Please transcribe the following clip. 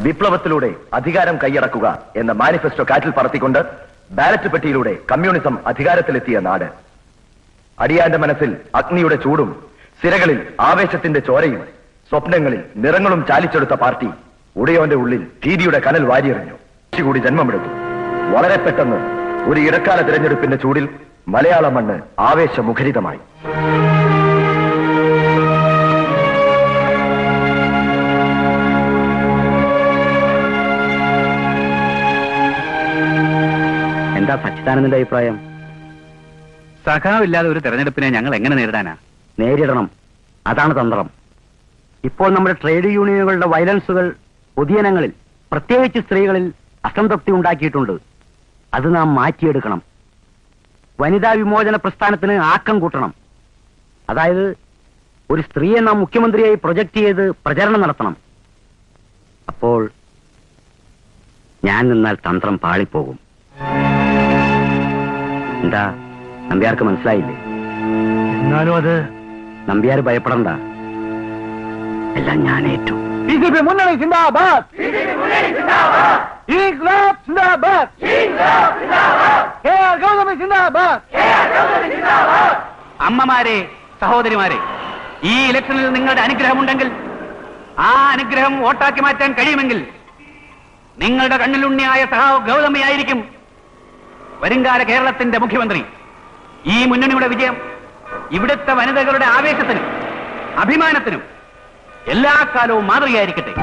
വിപ്ലവത്തിലൂടെ അധികാരം കൈയടക്കുക എന്ന മാനിഫെസ്റ്റോ കാറ്റിൽ പറത്തിക്കൊണ്ട് ബാലറ്റ് പെട്ടിയിലൂടെ കമ്മ്യൂണിസം അധികാരത്തിലെത്തിയ നാട്. അടിയാന്റെ മനസ്സിൽ അഗ്നിയുടെ ചൂടും സിരകളിൽ ആവേശത്തിന്റെ ചോരയും സ്വപ്നങ്ങളിൽ നിറങ്ങളും ചാലിച്ചെടുത്ത പാർട്ടി ഉടയോന്റെ ഉള്ളിൽ ഭീതിയുടെ കനൽ വാരിയെറിഞ്ഞു. കൂടി ജന്മമെടുത്തു. വളരെ പെട്ടെന്ന് ഒരു ഇടക്കാല തിരഞ്ഞെടുപ്പിന്റെ ചൂടിൽ മലയാള മണ്ണ് ആവേശമുഖരിതമായി. എന്താ സച്ചിദാനന്ദന്റെ അഭിപ്രായം? സഖാവില്ലാതെ ഒരു തെരഞ്ഞെടുപ്പിനെ ഞങ്ങൾ എങ്ങനെ നേരിടാനാ? നേരിടണം, അതാണ് തന്ത്രം. ഇപ്പോൾ നമ്മുടെ ട്രേഡ് യൂണിയനുകളുടെ വയലൻസുകൾ പൊതുജനങ്ങളിൽ, പ്രത്യേകിച്ച് സ്ത്രീകളിൽ അസംതൃപ്തി ഉണ്ടാക്കിയിട്ടുണ്ട്. അത് നാം മാറ്റിയെടുക്കണം. വനിതാ വിമോചന പ്രസ്ഥാനത്തിന് ആക്കം കൂട്ടണം. അതായത് ഒരു സ്ത്രീയെ നാം മുഖ്യമന്ത്രിയായി പ്രൊജക്ട് ചെയ്ത് പ്രചരണം നടത്തണം. അപ്പോൾ ഞാൻ നിന്നാൽ തന്ത്രം പാളിപ്പോകും. എന്താ നമ്പ്യാർക്ക് മനസ്സിലായില്ലേ? എന്നാലും അത് നമ്പ്യാർ ഭയപ്പെടണ്ട, എല്ലാം ഞാൻ ഏറ്റു. BJP മുന്നണി സിന്ദാബാദ്, ഇൻക്ലാബ് സിന്ദാബാദ്, KR ഗൗതമി സിന്ദാബാദ്. അമ്മമാരെ, സഹോദരിമാരെ, ഈ ഇലക്ഷനിൽ നിങ്ങളുടെ അനുഗ്രഹമുണ്ടെങ്കിൽ, ആ അനുഗ്രഹം വോട്ടാക്കി മാറ്റാൻ കഴിയുമെങ്കിൽ നിങ്ങളുടെ കണ്ണിലുണ്ണിയായ സഹാവ് ഗൗതമിയായിരിക്കും വരുംകാല കേരളത്തിന്റെ മുഖ്യമന്ത്രി. ഈ മുന്നണിയുടെ വിജയം ഇവിടുത്തെ വനിതകളുടെ ആവേശത്തിനും അഭിമാനത്തിനും എല്ലാ കാലവും മാതൃകയായിരിക്കട്ടെ.